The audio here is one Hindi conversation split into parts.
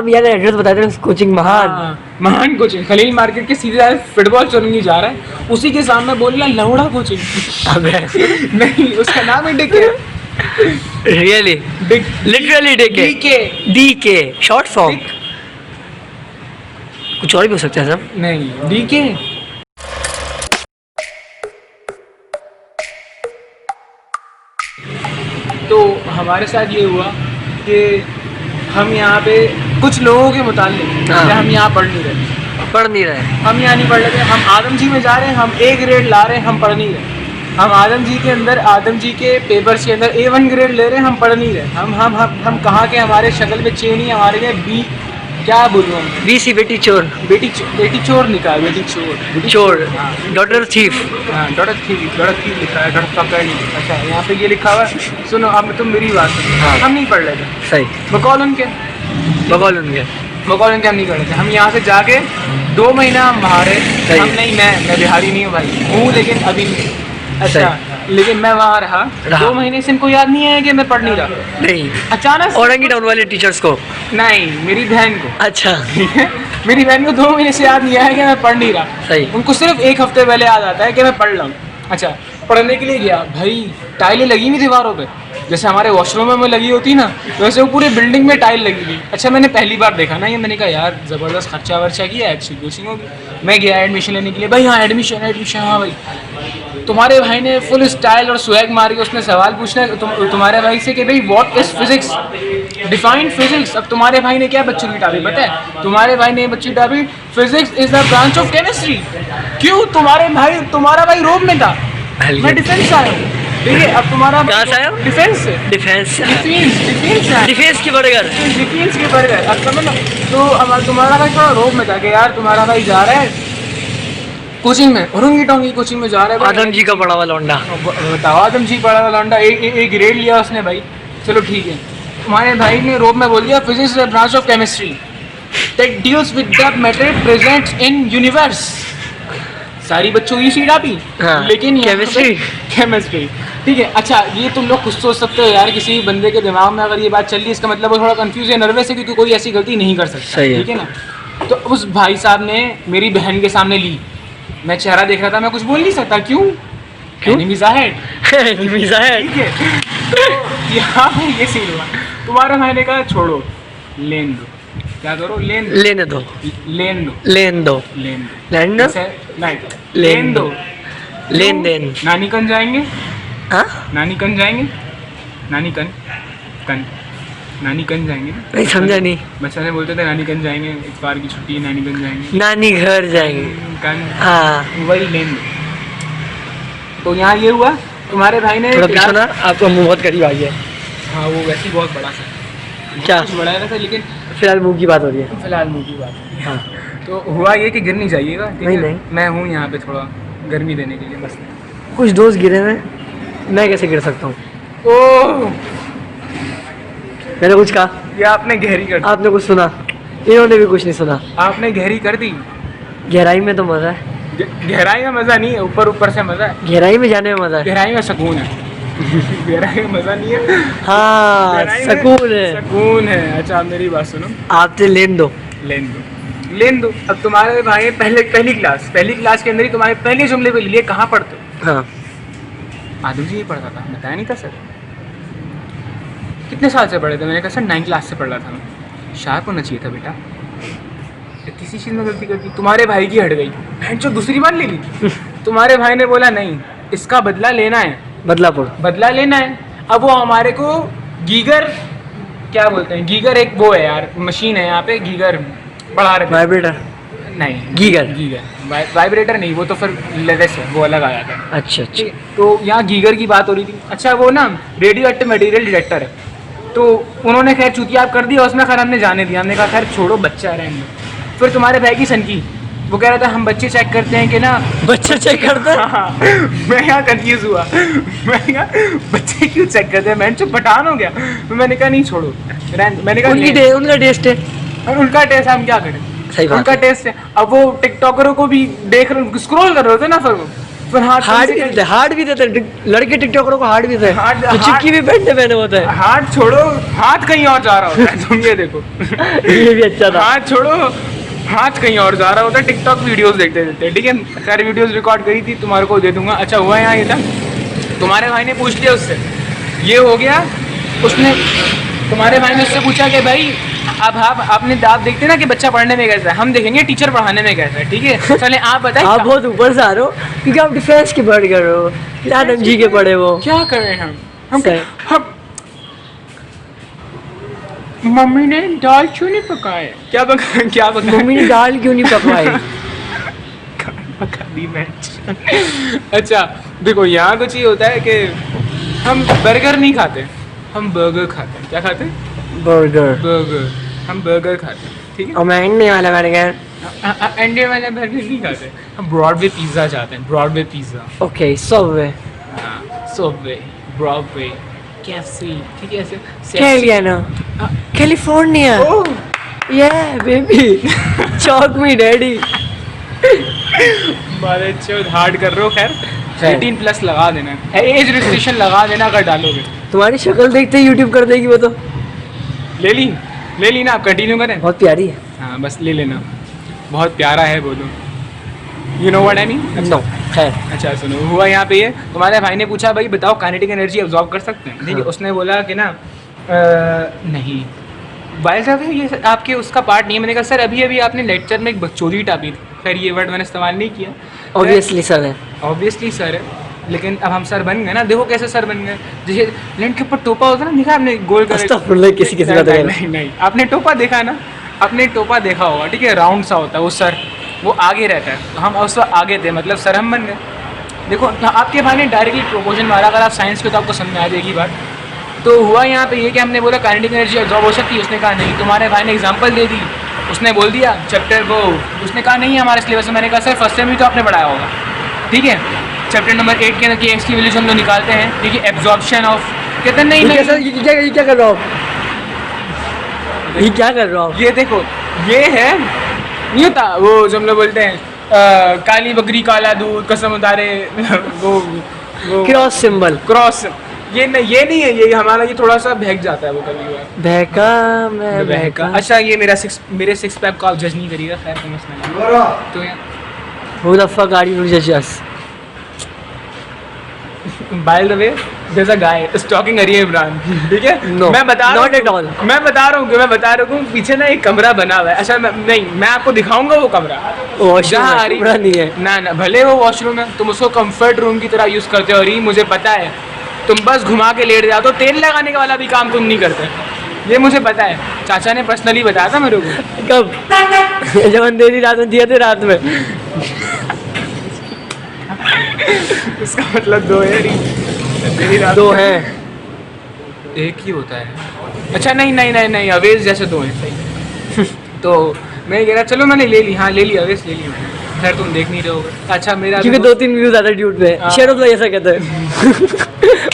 यार एड्रेस बता दे कोचिंग महान कोचिंग खलील मार्केट के सीधे फुटबॉल चुनगी जा रहा है, उसी के सामने बोल रहा लौड़ा कोचिंग। अबे नहीं, उसका नाम है DK. Really literally DK DK short form. कुछ और भी हो सकता है सर। नहीं, डीके। तो हमारे साथ ये हुआ कि हम यहाँ पे कुछ लोगों के मुताबिक हम यहाँ पढ़ नहीं रहे, हम यहाँ नहीं पढ़ रहे। हम आदम जी में जा रहे हैं, हम A ग्रेड ला रहे हैं, हम पढ़ नहीं रहे। हम आदम जी के अंदर, आदम जी के पेपर्स के अंदर A1 ग्रेड ले रहे हैं, हम पढ़ नहीं रहे। हम कहाँ के, हमारे शक्ल में चेन ही हमारे लिए बी, क्या बोलूँ हम, बीसी बेटी चोर बेटी चोर लिखा है, बेटी चोर डॉटर थीफ। हाँ, डॉटर थीफ लिखा है, डॉटर पकड़ नहीं। अच्छा, यहाँ पे ये लिखा हुआ है। सुनो, अब तुम मेरी बात सुनो। हाँ। हम नहीं पढ़ रहे थे, सही बकौल उनके हम नहीं कर रहे थे। हम यहाँ से जाके 2 महीना हम बाहर है। हम नहीं, मैं बिहारी नहीं हूँ भाई, हूँ लेकिन अभी नहीं। अच्छा, लेकिन मैं वहाँ रहा 2 महीने से। इनको याद नहीं है कि मैं पढ़ नहीं रहा। नहीं, अचानक औरंगी टाउन वाले टीचर्स को नहीं, मेरी बहन को। अच्छा मेरी बहन को 2 महीने से याद नहीं आया कि मैं पढ़ नहीं रहा। सही। उनको सिर्फ 1 हफ्ते पहले याद आता है कि मैं पढ़ रहा हूँ। अच्छा, पढ़ने के लिए गया भाई, टाइलें लगी हुई दीवारों पे, जैसे हमारे वॉशरूम में लगी होती ना, वैसे वो पूरी बिल्डिंग में टाइल लगी हुई। अच्छा, मैंने पहली बार देखा ना ये, मैंने कहा यार ज़बरदस्त खर्चा वर्चा किया, अच्छी कोचिंग होगी। मैं गया एडमिशन लेने के लिए, भाई हाँ एडमिशन, हाँ भाई। तुम्हारे भाई ने फुल स्टाइल और स्वैग मार के उसने सवाल पूछना है तुम्हारे भाई से कि भाई what is physics, define physics. अब तुम्हारे भाई ने क्या बच्चों की टॉपिक पता है? तुम्हारे भाई ने बच्ची topic physics is the branch of chemistry. क्यों? तुम्हारा भाई रोब में था, मैं डिफेंस आया हूँ। ठीक है, अब तुम्हारा कहाँ से आया? डिफेंस के बर्गर। अब समझ लो। तो तुम्हारा भाई थोड़ा रोब में था कि यार तुम्हारा भाई जा रहा है कोचिंग में, औरंगी टोंगी कोचिंग में जा रहा है। आदम जी का बड़ा वाला लौंडा। बताओ, आदम जी बड़ा वाला लौंडा, एक ग्रेड लिया उसने भाई। चलो ठीक है, तुम्हारे भाई ने रोब में बोल दिया physics is branch of chemistry that deals with the matter present in universe. सारी बच्चों की सीट आपी, लेकिन केमिस्ट्री। ठीक है। अच्छा, ये तुम लोग कुछ सोच सकते हो यार, किसी बंदे के दिमाग में अगर ये बात चल रही है, इसका मतलब वो थोड़ा कंफ्यूज है, नर्वस है, क्योंकि कोई ऐसी गलती नहीं कर सकता। ठीक है ना? तो उस भाई साहब ने मेरी बहन के सामने ली, मैं चेहरा देख रहा था, मैं कुछ बोल नहीं सकता। क्यों? Enemies ahead. ठीक है। तो यहाँ पे ये सीन हुआ, तुम्हारे भाई ने कहा छोड़ो, लेन दो। क्या करो? लेन दो। लेन देन। नानी कन जाएंगे? नानी कन जाएंगे? नानी कन जाएंगे? नहीं समझा नहीं। बच्चे बोलते थे नानी कन जाएंगे, इस बार की छुट्टी है, नानी कन जाएंगे, नानी घर जाएंगे। हाँ, वही लेन दो। तो यहाँ ये हुआ, तुम्हारे भाई ने थोड़ा आपका मुंह बहुत करीब आ गया। हाँ, वो वैसे ही बहुत बड़ा सा, क्या बड़ा था, लेकिन फिलहाल मुंह की बात हो रही है। फिलहाल मुंह की बात। हाँ, तो हुआ ये कि गिर नहीं जाइएगा। नहीं, मैं हूँ यहाँ पे थोड़ा गर्मी देने के लिए बस। कुछ दोस्त गिरे हैं, मैं कैसे गिर सकता हूँ? ओह, मैंने कुछ कहा? ये आपने गहरी कर दी। आपने कुछ सुना? इन्होंने भी कुछ नहीं सुना। आपने गहरी कर दी। गहराई में तो मजा है। गहराई में मजा नहीं है, ऊपर से मजा है। गहराई में जाने में मजा है। गहराई में सुकून है। गहराई में मजा नहीं है। हाँ, सुकून है। अच्छा, मेरी बात सुनो। आपसे लेन दो। अब तुम्हारे भाई पहली क्लास के अंदर ही तुम्हारे पहले जुमले पे लिए कहाँ पढ़ते हो? हाँ, आदम जी ही पढ़ता था, बताया नहीं था सर। कितने साल से पढ़े थे? मैंने कहा सर 9th क्लास से पढ़ रहा था मैं। शार्प होना चाहिए था बेटा, किसी चीज़ में गलती करती। तुम्हारे भाई की हट गई, बहन जो दूसरी बार ले ली। तुम्हारे भाई ने बोला नहीं, इसका बदला लेना है, बदला लेना है। अब वो हमारे को गीगर, क्या बोलते हैं, गीगर एक वो है यार, मशीन है यहाँ पे, गीगर बढ़ा रहे, वाइब्रेटर नहीं, गीगर वाइब्रेटर नहीं, वो तो फिर लेटेस्ट है, वो अलग आया था। अच्छा। तो यहाँ गीगर की बात हो रही थी। अच्छा, वो ना रेडियो एक्टिव मटेरियल डिटेक्टर है, तो उन्होंने खैर चूतिया कर दिया उसमें, खैर हमने जाने दिया, हमने कहा खैर छोड़ो, बच्चा रहेंगे। फिर तुम्हारे भाई की सनकी, वो कह रहा था हम बच्चे चेक करते हैं कि ना, बच्चे चेक करते हैं। हाँ, मैं यहाँ कंफ्यूज हुआ, मैं कहा बच्चे क्यों चेक करते हैं, मैं चुप पठान हो गया। तो मैंने कहा नहीं छोड़ो, मैंने कहा उनका टेस्ट है, और उनका टेस्ट हम क्या करें, सही बात, उनका टेस्ट है। अब वो टिकटॉकरों को भी देख रहे, स्क्रॉल कर रहे होते ना, फिर वो पर हार्ट भी देते, हार्ट भी देते लड़के टिकटॉकरों को, हार्ट भी देते हार्ट- तो चिक्की भी पहने होता है। हाथ छोड़ो, हाथ कहीं और जा रहा होता है, तुम ये देखो। ये भी अच्छा था। हाथ छोड़ो, हाथ कहीं और जा रहा होता है, टिकटॉक वीडियोस देखते देखते। ठीक है, सारी वीडियोस रिकॉर्ड करी थी, तुम्हारे को दे दूंगा। अच्छा हुआ यहाँ ये था, तुम्हारे भाई ने पूछ लिया उससे, ये हो गया। उसने, तुम्हारे भाई ने उससे पूछा कि भाई अब आप देखते ना कि बच्चा पढ़ने में कैसा है, हम देखेंगे टीचर पढ़ाने में कैसा है। ठीक है, चले आप बताइए। आप बहुत ऊपर से आ रहे हो क्योंकि आप डिफेंस की पढ़ कर रहे हो, आदम जी के पढ़े वो। क्या कर रहे हैं हम सर। हम मम्मी ने दाल क्यों नहीं पकाए? क्या पकाया? मम्मी ने दाल क्यों नहीं पकवाई? पका दी मैं। अच्छा देखो, यहाँ कुछ ये होता है कि हम बर्गर नहीं खाते, हम बर्गर खाते हैं। क्या खाते हैं? बर्गर। बर्गर, हम बर्गर खाते हैं। ठीक है, और मैं अंडे वाला बर्गर। अंडे वाला बर्गर नहीं खाते, हम ब्रॉडवे पिज्ज़ा चाहते हैं। Broadway pizza, okay, Subway, Subway, Broadway, KFC। ठीक है, ऐसे कैलियाना, कैलिफोर्निया, ये बेबी, चॉक मी डैडी। बारे चो हार्ड कर रहे हो। खैर 18+ लगा देना, एज रिस्ट्रिक्शन लगा देना अगर डालोगे। तुम्हारी शक्ल देखते ही यूट्यूब कर देगी वो तो। ले ली ना, आप कंटिन्यू करें। बहुत प्यारी है। हाँ बस ले लेना, बहुत प्यारा है बोलो। You know what I mean? No खैर। अच्छा सुनो, हुआ यहाँ पे ये, तुम्हारे भाई ने पूछा भाई बताओ काइनेटिक एनर्जी अब्जॉर्ब कर सकते हैं? ठीक है, उसने बोला कि ना नहीं भाई साहब ये आपके उसका पार्ट नहीं है। मैंने कहा सर अभी अभी आपने लेक्चर में एक बकचोदी टापी थी। खैर ये वर्ड मैंने इस्तेमाल नहीं किया, ऑब्वियसली सर है। ऑब्वियसली सर है, लेकिन अब हम सर बन गए ना। देखो कैसे सर बन गए, जैसे लैंड के ऊपर टोपा होता है ना, देखा आपने गोल कर? अस्तगफुरुल्लाह, किसी की बात कर। नहीं, आपने टोपा देखा ना, आपने टोपा देखा होगा। ठीक है, राउंड सा होता है वो सर, वो आगे रहता है। तो हम उस वक्त आगे थे, मतलब सर हम बन गए। देखो आपके भाई ने डायरेक्टली प्रोपोजन मारा, अगर आप साइंस के तो आपको समझ में आ जाएगी बात। तो हुआ यहाँ पे ये कि हमने बोला काइनेटिक एनर्जी अब्जॉर्ब हो सकती है, उसने कहा नहीं। तुम्हारे भाई ने एग्जांपल दे दी, उसने बोल दिया चैप्टर वो, उसने कहा नहीं हमारे सिलेबस में। मैंने कहा सर फर्स्ट टाइम भी तो आपने पढ़ाया होगा। ठीक है, चैप्टर नंबर 8 के अंदर की एक्स की वैल्यूज हम लोग निकालते हैं। ठीक है, एब्जॉर्प्शन ऑफ, कहते नहीं ये क्या कर रहे हो आप? ये क्या कर रहे हो आप? ये देखो, ये है नहीं होता वो जो हम लोग बोलते हैं काली बकरी काला दूध कसम उतारे, वो क्रॉस सिंबल। क्रॉस, ये नहीं है, ये हमारा ये थोड़ा सा बहक जाता है वो कभी कभी। बहका मैं बहका। अच्छा ये मेरे सिक्स पैक को आप जज नहीं करिएगा, खैर कोई मसला नहीं। तो यार Who the fuck are you to judge us? By the way there's a guy stalking Arya Imran। ठीक है, No, मैं बता रहा not at all. मैं बता रहा हूँ पीछे ना एक कमरा बना हुआ है। अच्छा मैं आपको दिखाऊंगा वो कमरा जहाँ आ रही नहीं है ना भले वो वॉशरूम है, तुम उसको कंफर्ट रूम की तरह यूज करते हो। और मुझे पता है तुम बस घुमा के लेट जाते हो, तेल लगाने का वाला भी काम तुम नहीं करते, ये मुझे पता है। चाचा ने पर्सनली बताया था मेरे को। कब? जब अंधेरी रात में दिया थे, रात में। इसका मतलब दो है, दो है, एक ही होता है। अच्छा नहीं अवेज जैसे दो हैं सही। तो मैं कह रहा चलो मैंने ले ली, हाँ ले ली अवेज ले ली। खैर तुम देख नहीं रहे होगे। अच्छा मेरा क्योंकि 2-3 व्यूज आता है ड्यूट पे। शेयर ऑफ ऐसा कहते हैं।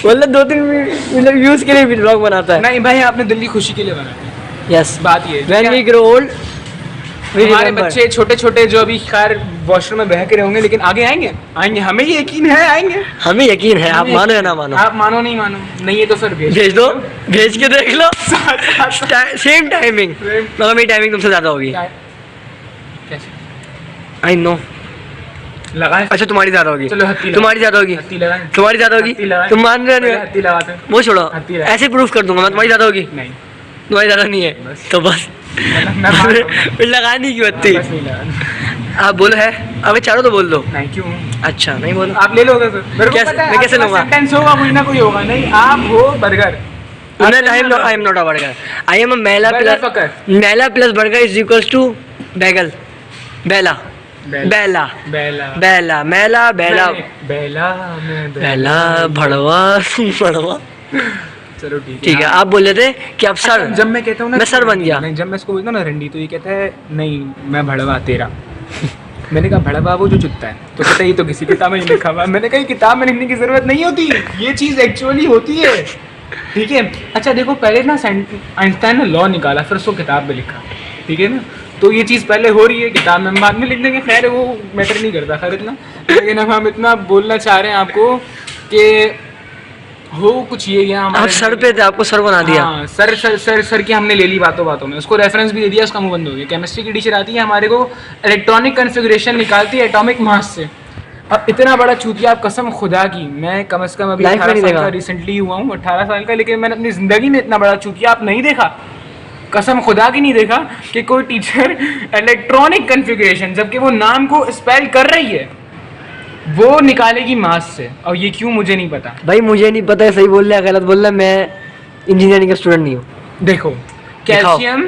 मतलब 2-3 मतलब व्यूज के लिए भी ब्लॉग बनाता है। नहीं भाई आपने दिल्ली खुशी के लिए बनाया। यस, बात ये व्हेन वी ग्रो ओल्ड हमारे बच्चे छोटे छोटे जो अभी खैर वॉशरूम में बह के रहेंगे, लेकिन आगे आएंगे, हमें ये यकीन है आएंगे। हमें यकीन है, आप मानो या ना मानो। आप मानो नहीं मानो, नहीं है तो फिर भेज दो, भेज के देख लो। सेम टाइमिंग, मगर मेरी टाइमिंग तुमसे ज्यादा होगी। कैसे? I know. लगाए? अच्छा तुम्हारी ज्यादा होगी। चलो हत्ती तुम्हारी ज्यादा होगी। हत्ती लगाए? तुम्हारी ज्यादा होगी। तुम मान रहे हो? हत्ती लगाते हैं। वो छोड़ो, ऐसे प्रूफ कर दूंगा मैं तुम्हारी ज्यादा होगी। नहीं तुम्हारी ज्यादा नहीं है तो बस फिर लगानी क्यों हत्ती? बस नहीं लगाना। आप बोलो है, अबे चारों तो बोल दो। नहीं क्यों? अच्छा नहीं बोलो। आप ले लोगे फिर? मेरे को कैसे- पता है मैं कैसे आपके लूंगा? पास सेंटेंस होगा, कोई ना कोई होगा। नहीं आप हो burger. I am not a burger. I am a Mela Burger plus fucker. Mela plus burger is equals to bagel. Bella. Bella. Bella Bella. Mela. Bella. Bella में Bella. भड़वा. भड़वा. चलो ठीक है, आप बोले थे कि आप सर। जब मैं कहता हूँ ना मैं सर बन गया। नहीं, जब मैं इसको बोलता हूँ ना रंडी, तो ये कहता है नहीं मैं भड़वा तेरा। मैंने कहा भड़वा वो जो चुत्ता है, तो कहता है ये तो किसी किताब में नहीं लिखा हुआ। मैंने कहा किताब में लिखने की जरूरत नहीं होती, ये चीज़ एक्चुअली होती है। ठीक है, अच्छा देखो पहले ना आइंस्टाइन ने लॉ निकाला, फिर उसको किताब में लिखा। ठीक है ना, तो ये चीज़ पहले हो रही है, किताब में हम बाद में लिख देंगे, खैर वो मैटर नहीं करता खैर इतना, लेकिन अब हम इतना बोलना चाह रहे हैं आपको कि हो कुछ ये या आप हमारे सर पे थे, आपको सर बना दिया। हाँ, सर की हमने ले ली बातों बातों में, उसको रेफरेंस भी दे दिया, उसका मुंह बंद हो गया। केमिस्ट्री की टीचर आती है हमारे को इलेक्ट्रॉनिक कन्फिगरेशन निकालती है एटॉमिक मास से। अब इतना बड़ा चूतिया, आप कसम खुदा की, मैं कम से कम अभी Life में 18 नहीं साल देखा। का रिसेंटली हुआ हूँ, 18 साल का, लेकिन मैंने अपनी ज़िंदगी में इतना बड़ा चूतिया आप नहीं देखा, कसम खुदा की नहीं देखा कि कोई टीचर इलेक्ट्रॉनिक कन्फिगरेशन, जबकि वो नाम को स्पेल कर रही है, वो निकालेगी मास से। और ये क्यों मुझे नहीं पता। भाई मुझे नहीं पता है, सही बोल रहा है गलत बोल रहा है, मैं इंजीनियरिंग का स्टूडेंट नहीं हूँ। देखो, कैल्शियम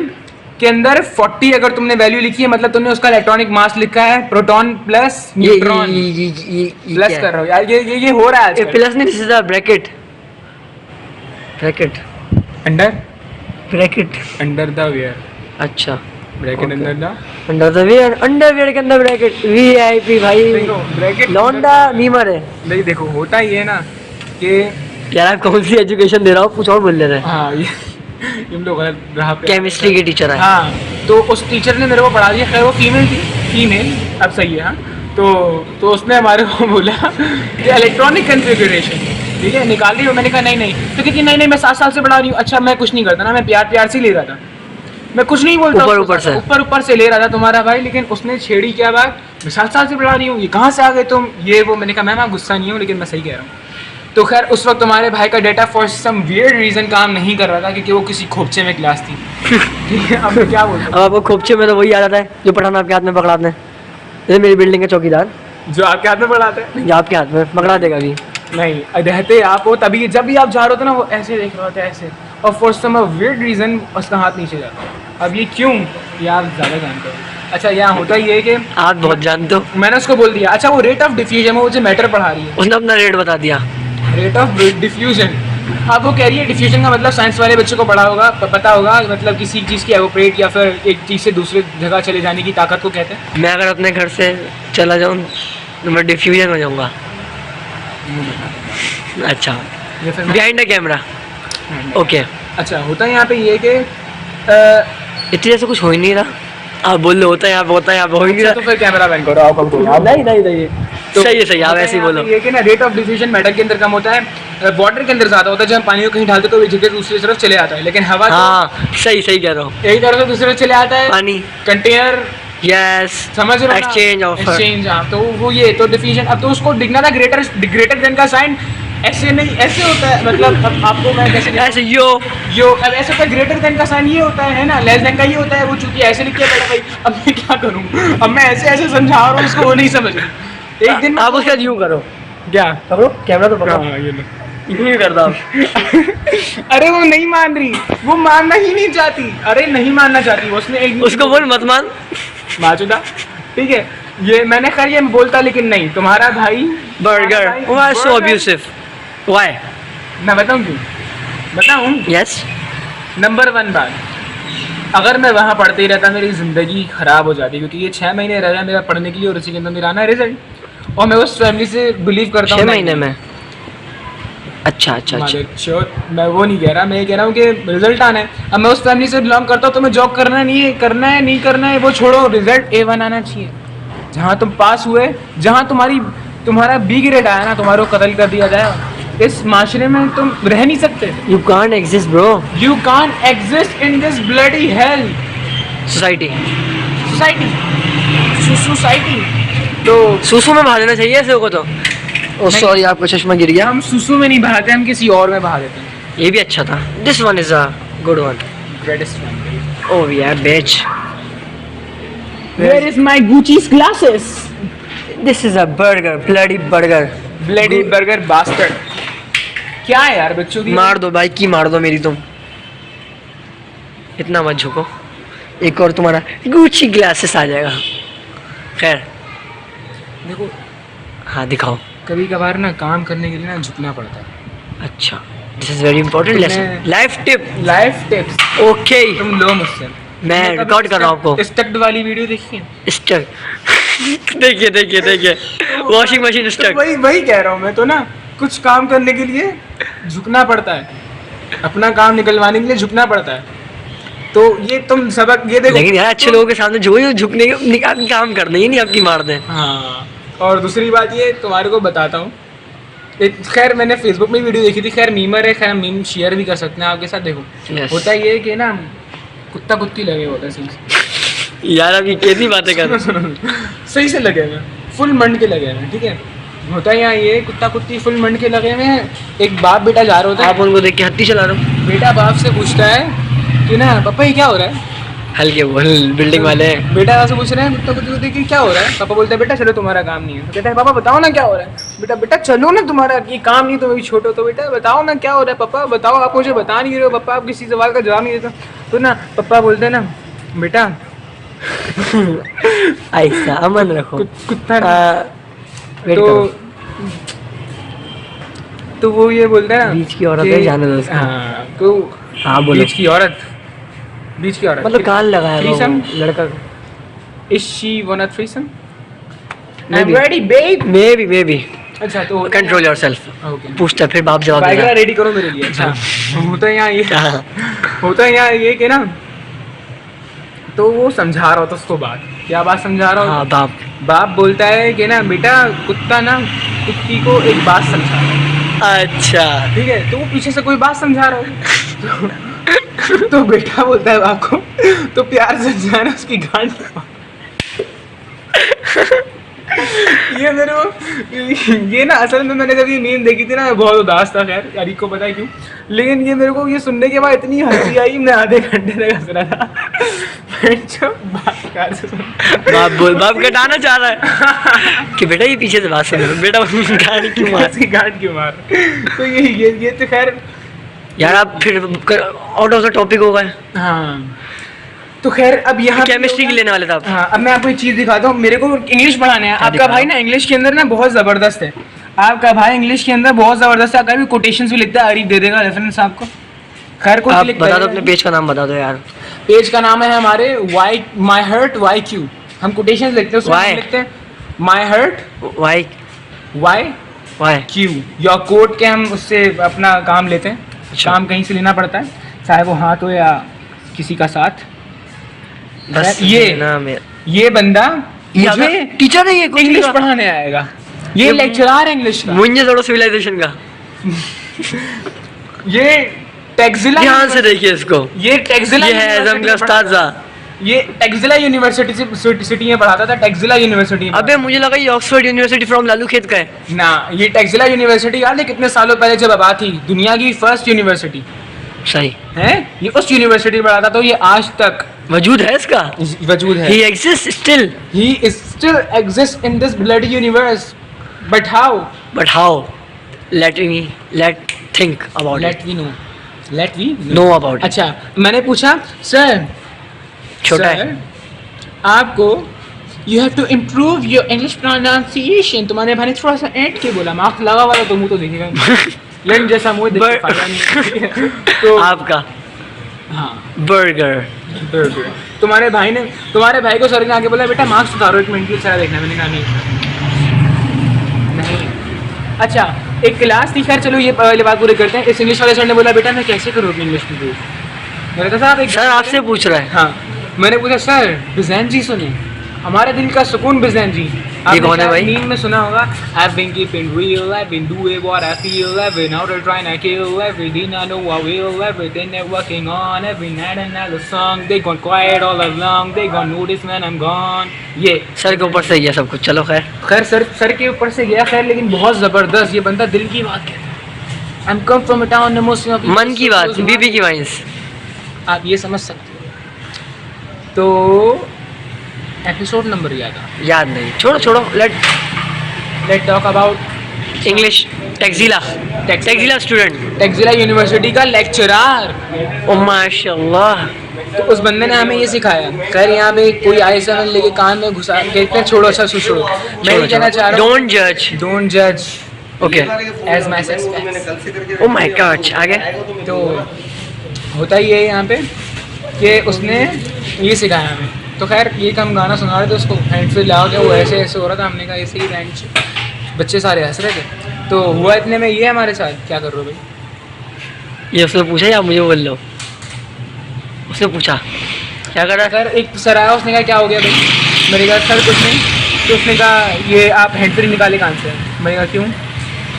के अंदर 40 अगर तुमने वैल्यू लिखी है, मतलब तुमने उसका इलेक्ट्रॉनिक मास लिखा है प्रोटॉन प्लस न्यूट्रॉन। प्लस कर रहे हो यार, ये हो रहा है प्लस नहीं, this is a bracket, bracket under under the wear, अच्छा bracket under the, under the wear, underwear के अंदर ब्रैकेट, वीआईपी भाई, देखो ब्रैकेट लौंडा मीमर है। नहीं देखो, होता ये ना कि यार आप कौन सी एजुकेशन दे रहा हो, कुछ और बोल ले रहे हैं। हाँ, ये तुम लोग गलत राह पे। केमिस्ट्री की टीचर है। हाँ, तो उस टीचर ने मेरे को पढ़ा दिया, खैर वो फीमेल थी, फीमेल अब सही है। हाँ, तो उसने हमारे को बोला कि इलेक्ट्रॉनिक कन्फिगरेशन ठीक है निकाल रही हो। मैंने कहा नहीं, तो कहती नहीं मैं 7 साल से पढ़ा रही हूँ। अच्छा, मैं कुछ नहीं करता ना, मैं प्यार से ले रहा था, मैं कुछ नहीं बोलता, ऊपर से ले रहा था तुम्हारा भाई। लेकिन उसने छेड़ी क्या बात, मैं 7 साल से पढ़ा रही हूँ, ये कहाँ से आ गए तुम, ये वो। मैंने कहा मैम आप गुस्सा नहीं हो, लेकिन मैं सही कह रहा हूँ। तो खैर उस वक्त तुम्हारे भाई का data for some weird reason काम नहीं कर रहा था, क्योंकि वो किसी खोपचे में क्लास थी। ठीक है, अब मैं क्या बोलूं। अब आपको खोपचे में तो वही आ जाता है जो पठान आपके हाथ में पकड़ाते हैं। ये मेरी बिल्डिंग के चौकीदार जो आपके हाथ में पढ़ाते हैं, जो आपके हाथ में पकड़ा देगा अभी। नहीं, रहते आप हो तभी, जब भी आप जा रहे होते ना, वो ऐसे देख रहे होते हैं ऐसे, और फॉर सम वियर्ड रीजन उसका हाथ नीचे जाता है। अब ये क्यों, ये आप ज़्यादा जानते हो। अच्छा, यहाँ होता ही है कि आप बहुत जानते हो। मैंने उसको बोल दिया, अच्छा वो रेट ऑफ डिफ्यूजन में वो जो मैटर पढ़ा रही है, उसने अपना रेट बता दिया, रेट ऑफ डिफ्यूजन। अब वो कह रही है डिफ्यूजन का मतलब साइंस वाले बच्चों को पढ़ा होगा, पता होगा, मतलब किसी चीज़ की एवोपरेट या फिर एक चीज़ से दूसरे जगह चले जाने की ताकत को कहते हैं। मैं अगर अपने घर से चला जाऊँ तो मैं डिफ्यूजन में जाऊँगा। अच्छा, या फिर बिहाइंड द कैमरा, ओके। अच्छा, होता है यहाँ पे ये कि इतनी जैसे कुछ हो ही नहीं रहा, आप बोल लो होता है यहाँ पे, होता है यहाँ पे, हो ही नहीं अच्छा, तो रहा। फिर कैमरा बैन करो आप। नहीं, तो सही है, आप ऐसे ही बोलो। ये कि ना रेट ऑफ डिफ्यूजन मैटर के अंदर कम होता है, वाटर के अंदर ज़्यादा होता है। जब हम पानी को कहीं डालते तो वो जगह दूसरी तरफ चले आता है, लेकिन हवा हाँ सही कह रहा हूँ, एक तरफ से दूसरी तरफ चले आता है। पानी, कंटेनर, यस, समझ रहे हो, एक्सचेंज। हाँ, तो वो ये तो डिफ्यूजन। अब तो उसको दिखना था ग्रेटर देन का साइन, ऐसे नहीं, ऐसे होता है। मतलब अब आपको मैं कैसे ऐसे यो अब ऐसे होता है, ग्रेटर देन का साइन ये होता है ना, लेस देन का ये होता है। वो चूंकि ऐसे लिख दिया भाई, अब मैं क्या करूँ, अब मैं ऐसे समझा रहा हूँ उसको, वो नहीं समझ रही। एक दिन आप उसके बाद यूँ करो, क्या पकड़ो कैमरा तो पकड़ो, हाँ, ये लो। यूँ करता आप। अरे वो नहीं मान रही, वो मानना ही नहीं चाहती। अरे नहीं मानना चाहती, उसने एक उसको बोल मत मान। माचुदा, ठीक है। ये मैंने खैर ये बोलता, लेकिन नहीं, तुम्हारा भाई burger, why so abusive, why? मैं बताऊं क्यों, बताऊं। यस, नंबर 1 बात, अगर मैं वहाँ पढ़ते ही रहता मेरी ज़िंदगी ख़राब हो जाती, क्योंकि ये 6 महीने रह रहा है मेरा पढ़ने के लिए, और इसी के अंदर मेरा आना है रिजल्ट। और मैं उस फैमिली से बिलीव करता हूँ 6 महीने में। अच्छा, श्योर, मैं वो नहीं कह रहा, मैं ये कह रहा हूँ कि रिजल्ट आना है। अब मैं उस फैमिली से बिलोंग करता हूँ, तो मैं जॉब करना नहीं है, वो छोड़ो, रिजल्ट A1 आना चाहिए। जहाँ तुम पास हुए, जहाँ तुम्हारा B ग्रेड आया ना, तुम्हारे को कत्ल कर दिया जाए। इस माशरे में तुम रह नहीं सकते। You can't exist bro, you can't exist in this bloody hell society. तो सुसु में बहा देना चाहिए ऐसे को तो। ओ सॉरी, आपका चश्मा गिर गया। हम सुसु में नहीं बहाते, हम किसी और में बहा देते हैं। ये भी अच्छा था, this one is a good one. Greatest one. Oh yeah bitch, Where is my Gucci's glasses? This is a burger, bloody burger, Bloody burger bastard. क्या है यार बच्चों की, मार दो भाई की, मार दो मेरी तुम, इतना मत झुको, एक और तुम्हारा गुची ग्लासेस आ जाएगा। खैर देखो हाँ दिखाओ। कभी कभार ना काम करने के लिए ना झुकना पड़ता है। अच्छा, this is very important lesson, life tip. Okay, तुम लो मुझसे, मैं रिकॉर्ड कर रहा हूँ आपको। स्टक्ड वाली वीडियो देखिए, स्टक देखिए वॉशिंग मशीन स्टक। वही कह रहा हूँ मैं तो ना, कुछ काम करने के लिए झुकना पड़ता है, अपना काम निकलवाने के लिए झुकना पड़ता है। तो ये तुम सबक ये देखो। लेकिन यार अच्छे लोगों के सामने जो झुकने के निकाल काम कर देंगे, नहीं आपकी मार दें। हाँ, और दूसरी बात ये तुम्हारे को बताता हूँ, खैर मैंने फेसबुक में वीडियो देखी थी, खैर मीमर है, खैर मीम शेयर भी कर सकते हैं आपके साथ। देखो Yes. होता ये कि ना कुत्ता कुत्ती लगे होता है सही यार अब ये कैसी बातें कर रहे से सही से लगे हुए, फुल मंड के लगे हुए, ठीक है। होता है यहाँ ये कुत्ता कुत्ती फुल मंड के लगे हुए हैं। एक बाप बेटा जा रहा होता है, आप उनको देख के हत्ती चला रहे हो? बेटा बाप से पूछता है कि ना पापा ये क्या हो रहा है। हल्के बोल, बिल्डिंग वाले हैं। बेटा से पूछ रहे हैं कुत्ता कुत्ती को देख के क्या हो रहा है। पापा बोलते हैं बेटा चलो तुम्हारा काम नहीं है। तो कहता है पापा बताओ ना क्या हो रहा है। बेटा बेटा चलो ना तुम्हारा ये काम नहीं, तुम अभी छोटे हो तो बेटा बताओ ना क्या हो रहा है। पापा बताओ, आप मुझे बता नहीं रहे हो। पापा आप किसी सवाल का जवाब नहीं देते तो ना पापा बोलते हैं ना बेटा ऐसा अमन रखो। कुत्ता वेट तो करो। तो वो ये बोलता है ना बीच की औरत कि- है, जाने दो उसको। हाँ, तो हाँ बोलो। बीच की औरत, बीच की औरत मतलब कान लगाया हुआ थ्रीसम वो लड़का। Is she want a threesome. I am Maybe. Ready babe. Maybe अच्छा तो कंट्रोल योरसेल्फ। ओके, पूछता है, फिर बाप जवाब बाइक देगा। रेडी करो मेरे लिए। अच्छा होता है यहाँ ये, हाँ। होता है यहाँ ये कि ना तो वो समझा रहा होता उसको बात, क्या बात समझा रहा हाँ होता। बाप। बाप बोलता है कि ना बेटा कुत्ता ना कुत्ती को एक बात समझा रहा है, अच्छा ठीक है। तो वो पीछे से कोई बात समझा रहा हो तो बेटा बोलता है बाप को तो प्यार से जाना उसकी गांड में। ये मेरे को ये ना असल में मैंने जब ये मीम देखी थी ना मैं बहुत उदास था, खैर यार को पता है क्यों, लेकिन ये मेरे को ये सुनने के बाद इतनी हंसी आई, मैं आधे घंटे तक हंस रहा था। बाप बोल, बाप कटाना चाह रहा है कि बेटा ये पीछे से बात सुनो, बेटा गाड़ी क्यों मार। उसकी गांड क्यों मार। तो ये तो खैर यार आप फिर आउट ऑफ द टॉपिक हो गए। हाँ, तो खैर अब यहाँ केमिस्ट्री की लेने वाले थे आप। हाँ, अब मैं आपको एक चीज़ दिखाता हूँ। मेरे को इंग्लिश पढ़ाने है। आपका दिखाओ? भाई ना इंग्लिश के अंदर ना बहुत ज़बरदस्त है। आपका भाई इंग्लिश के अंदर बहुत ज़बरदस्त है। अगर भी कोटेशंस भी लिखता है, अरीफ दे देगा रेफरेंस आपको। खैर कोई आप क्लिक बता दो, करेगा अपने नहीं। पेज का नाम बता दो यार। पेज का नाम है हमारे why my heart why Q. हम कोटेशंस लिखते हैं, उसमें Why? हम लिखते हैं my heart why why why. Q, या कोट के हम उससे अपना काम लेते हैं। अच्छा। काम कहीं से लेना पड़ता है, चाहे वो हाथ हो या किसी का साथ। बस ये नाम है। ये बंदा ये मुझे टीचर है, ये कुछ इंग्लिश नहीं पढ़ाने आएगा। ये ये लेक्चरर है इंग्लिश का। मुझे थोड़ा सिविलाइजेशन का। ये टेक्सिला, ध्यान से देखिए इसको। ये टेक्सिला ये है एजम का उस्ताद। ये टेक्सिला यूनिवर्सिटी सिटी में पढ़ाता था, टेक्सिला यूनिवर्सिटी में। अबे मुझे लगा ये ऑक्सफोर्ड यूनिवर्सिटी फ्रॉम लालू खेत का है। ना, ये टेक्सिला यूनिवर्सिटी याद है कितने सालों पहले जब आबाद थी, दुनिया की फर्स्ट यूनिवर्सिटी सही है। ये उस यूनिवर्सिटी में पढ़ाता, तो ये आज तक वजूद है इसका। वजूद है। He exist still. He is still exists in this bloody universe. But how? But how? Let think about Let we know. Let we know about. अच्छा, मैंने पूछा सर, छोटा है। आपको you have to improve your English pronunciation. तुम्हारे भाई ने थोड़ा सा ऐड के बोला, मार्क्स लगा वाला तो मुंह तो देखेगा लेकिन जैसा मुंह देख के फायदा नहीं। तो आपका हाँ, बर्गर। तुम्हारे भाई को सर ने आके बोला बेटा मार्क्स उतारो, एक मिनट की सारा देखना। मैंने कहा नहीं। अच्छा, एक क्लास थी, खैर चलो ये पहले बात पूरी करते हैं। इस इंग्लिश वाले सर ने बोला बेटा मैं कैसे करूँ अपनी इंग्लिश में? मैंने कहा साहब एक सर आपसे पूछ रहा है। हाँ, मैंने पूछा सर बिज़ैन जी सुने, हमारे दिल का सुकून बिज़ैन जी। ये कौन है भाई? मीम में सुना होगा, I've been keeping real, I've been doing what I feel, every now they're trying to kill, every day I know I will, everything they're working on, every night another song, they gone quiet all along, they gonna notice when I'm gone। ये सर के ऊपर से ये सब कुछ। चलो खैर सर के ऊपर से गया, खैर लेकिन बहुत ज़बरदस्त। ये बंदा दिल की बात कहता है। I'm come from a town the most मन की बात, बीबी की वाइंस। आप ये समझ सकते हो। तो एपिसोड नंबर याद नहीं, छोड़ो। Let talk about English. Taxila student. Taxila university का लेक्चरर। ओ माशाल्लाह। तो उस बंदे ने हमें ये सिखाया, खैर यहाँ पे कोई आईएसएम लेके कान में घुसा कहते हैं छोड़ो। अच्छा छोड़ो, मैं ये कहना चाह रहा हूँ डोंट जज। Okay, age my sex. Oh my God. आगे तो होता ही है यहाँ पे कि उसने ये सिखाया हमें। तो खैर ये हम गाना सुना रहे थे उसको, हैंड से लगा के वो ऐसे हो रहा था। हमने कहा ऐसे ही बैंड बच्चे सारे हंस रहे थे। तो हुआ इतने में ये हमारे साथ, क्या कर रहे हो भाई? ये उसने पूछा या मुझे बोल लो? उसने पूछा क्या कर रहा है? सर एक सर आया, उसने कहा क्या हो गया भाई? मैंने कहा सर कुछ नहीं। तो उसने कहा ये आप हैंड फ्री निकाले कहाँ से? मैंने कहा क्यों?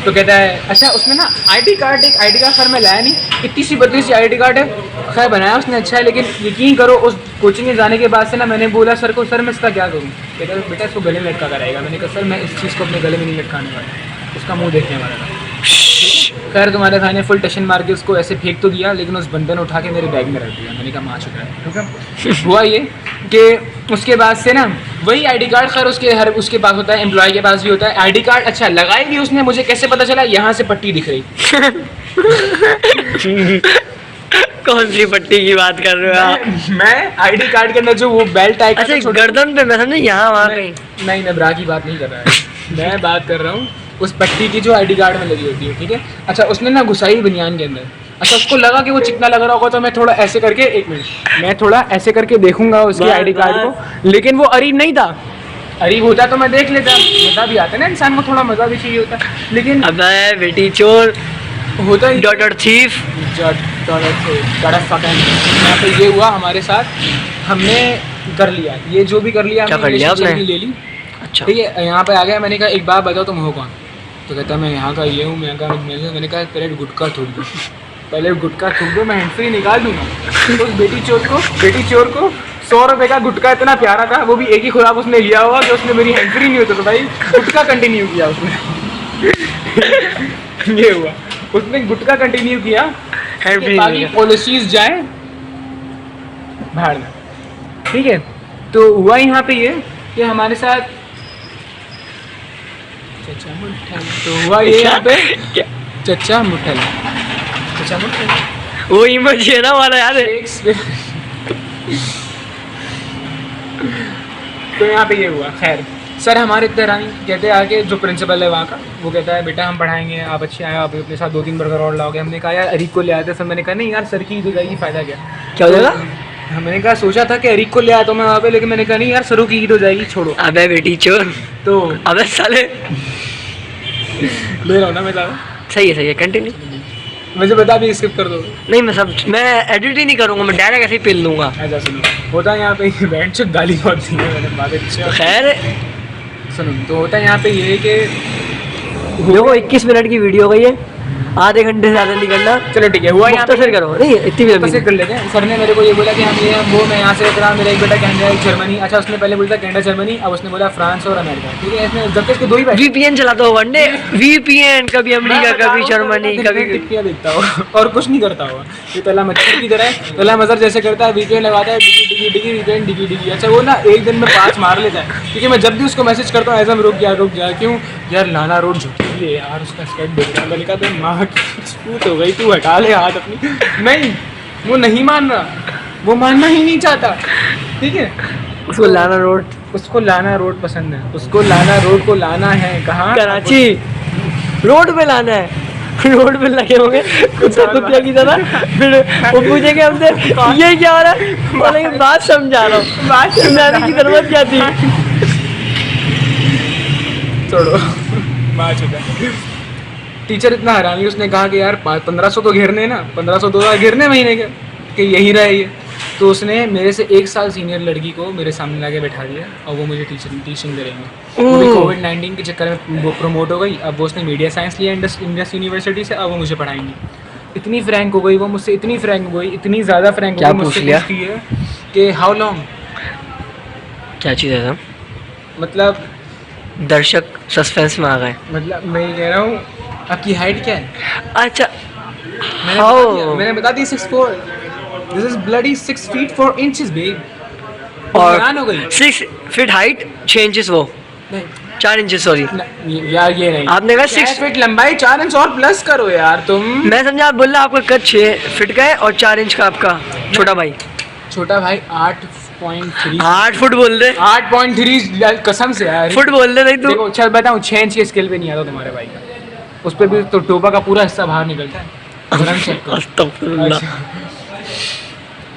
तो कहता है अच्छा उसने ना आईडी कार्ड सर मैं लाया नहीं, इतनी सी बदली सी आईडी कार्ड है। खैर बनाया उसने अच्छा है, लेकिन यकीन करो उस कोचिंग में जाने के बाद से ना मैंने बोला सर को, सर मैं इसका क्या करूँ? कहता है बेटा इसको गले में लटका कर आएगा। मैंने कहा सर मैं इस चीज़ को अपने गले में नहीं लटकाने वाला, उसका मुँह देखने वाला था। खैर तुम्हारे भाई ने फुल टशन मार के उसको ऐसे फेंक तो दिया, लेकिन उस बंदे ने उठा के मेरे बैग में रख दिया। मैंने कहा माँ चुका है। ठीक है, हुआ ये कि उसके बाद से ना वही आईडी कार्ड, खैर उसके पास होता है, एम्प्लॉय के पास भी होता है आईडी कार्ड। अच्छा लगाई भी उसने, मुझे कैसे पता चला? यहाँ से पट्टी दिख रही। कौन सी पट्टी की बात कर रहे हो आप? मैं आईडी कार्ड के अंदर जो वो बेल्ट टाइप, अच्छा गर्दन पे? मैं समझा यहाँ वहाँ कहीं। नहीं मैं ब्रा की बात नहीं कर रहा है, मैं बात कर रहा हूँ उस पट्टी की जो आईडी कार्ड में लगी होती है। ठीक है, अच्छा उसने ना घुसाई बनियान के अंदर। अच्छा उसको लगा कि वो चिकना लग रहा होगा, तो मैं थोड़ा ऐसे करके, एक मिनट, मैं थोड़ा ऐसे करके देखूंगा उसकी आईडी कार्ड को, लेकिन वो अरीब नहीं था। अरीब होता तो मैं देख लेता, मज़ा भी आता ना इंसान को, थोड़ा मज़ा भी चाहिए होता, लेकिन अबे बेटी चोर होता ही डॉटर थीफ। यहाँ पे ये हुआ हमारे साथ, हमने कर लिया ये जो भी कर लिया, क्या हमने कर लिया आपने? ले ली। अच्छा ठीक है, यहाँ पे आ गया। मैंने कहा एक बात बताओ तुम हो कौन? तो कहता मैं यहाँ का ये हूँ, मैं यहाँ का। मैंने कहा पहले गुटखा थूक दो, पहले गुटखा थूक दो, मैं हैंड फ्री निकाल दूँगा। तो उस बेटी चोर को 100 रुपये का गुटखा इतना प्यारा था, वो भी एक ही खुराक उसने लिया हुआ कि उसने मेरी हैंड फ्री नहीं होता, तो भाई गुटखा कंटिन्यू किया उसने। ये हुआ, उसने गुटखा कंटिन्यू किया, बाकी पॉलिसीज जाए भाड़ना। ठीक है, तो हुआ यहाँ पे ये कि हमारे साथ तो हुआ ये यहाँ पे चचा मुठल वो इमोजी है ना वाला यार। तो यहाँ पे ये हुआ। खैर सर हमारे इतने रानी कहते आके, जो प्रिंसिपल है वहाँ का, वो कहता है बेटा हम पढ़ाएंगे, आप अच्छे आए, आप अपने साथ 2-3 बर्गर और लाओगे। हमने कहा यार अरीक को ले आते सर। मैंने कहा नहीं यार सर की ईद हो जाएगी, फ़ायदा क्या हो जाएगा? मैंने कहा सोचा था कि अरीक को ले आता हूँ मैं वहाँ पे, लेकिन मैंने कहा नहीं यार सरों की ईद हो जाएगी, छोड़ो। अबे बेटी चोर, तो अबे साले ले रहा हूँ ना मैं ज़्यादा। सही है कंटिन्यू। मुझे बता भी स्किप कर दो। नहीं मैं एडिट ही नहीं करूँगा, मैं डायरेक्ट ऐसे ही पिल दूंगा। ऐसा सुनो, होता है यहाँ पे बैंड से गाली बहुत दी है मैंने, बात अच्छी। खैर सुनो, तो होता है यहाँ पे ये कि देखो 21 मिनट की वीडियो गई है, आधे घंटे से ज़्यादा नहीं करना। चलो ठीक है, हुआ यहाँ पे फिर करो, नहीं इतनी भी फिर कर लेते हैं। सर ने मेरे को ये बोला कि हम ये वो, मैं यहाँ से इतना, मेरा एक बेटा कनाडा जर्मनी। अच्छा उसने पहले बोला कनाडा जर्मनी, अब उसने बोला फ्रांस और अमेरिका। ठीक है, इसमें जब तक इसके दो ही बैठे VPN चलाता हो वनडे, VPN कभी अमेरिका कभी जर्मनी कभी टिप्पियाँ देखता हो और कुछ नहीं करता हुआ। ये तला मच्छर की तरह है, तला मच्छर जैसे करता है, VPN लगाता है, डिगी VPN डिगी। अच्छा वो ना एक दिन में 5 मार लेता है, क्योंकि मैं जब भी उसको मैसेज करता हूँ ऐसा रुक जा, क्यों यार लाना रोड झुकी है यार, उसका स्कर्ट देख रहा है। मैंने कहा माँ की छूट हो गई, तू हटा ले हाथ अपनी। नहीं वो नहीं मान रहा, वो मानना ही नहीं चाहता। ठीक है, उसको लाना रोड पसंद है, उसको लाना रोड को लाना है कहाँ? कराची रोड पे लाना है। रोड पे लगे होंगे कुत्ते की तरह, फिर वो पूछेंगे हमसे ये क्या हो रहा है, बोलेंगे बात समझा रहा हूँ, बात समझाने की जरूरत क्या थी? छोड़ो बात होता है। टीचर इतना हैरानी, उसने कहा कि यार 1500 तो घेरने ना, 1500 घेरने महीने के, कि यही रहे ये। तो उसने मेरे से 1 साल सीनियर लड़की को मेरे सामने लाके बैठा दिया, और वो मुझे टीचिंग करेंगे। वो भी कोविड-19 के चक्कर में वो प्रमोट हो गई। अब वो उसने मीडिया साइंस लिया इंडस यूनिवर्सिटी से, अब वो मुझे पढ़ाएंगी। इतनी फ्रैंक हो गई वो मुझसे, इतनी फ्रैंक हो गई, इतनी ज़्यादा फ्रैंक हो गई मुझसे पूछती है कि हाउ लॉन्ग, क्या चीज़ है सर? मतलब दर्शक सस्पेंस में आ गए। मतलब मैं ये कह रहा हूँ आपकी हाइट क्या है? अच्छा मैंने बता दी 6'4", this is bloody 6 feet 4 inches babe. और हैरान हो गई। 6 फीट हाइट 6 इंचेस, वो नहीं 4 इंचेस सॉरी यार ये नहीं, आपने कहा 6 फीट लंबाई 4 इंच और प्लस करो यार तुम। मैं समझा आप बोल रहे आपका कद 6 फीट का है और 4 इंच का आपका छोटा भाई। 8.3 8 फुट बोल दे, 8.3 कसम से यार, फुट बोल दे नहीं तू। देखो चल बताऊं, 6 इंच के स्केल पे नहीं आता तुम्हारे भाई का, उस पे भी तो टोपा का पूरा हिस्सा बाहर निकलता है। अस्तगफुरुल्लाह।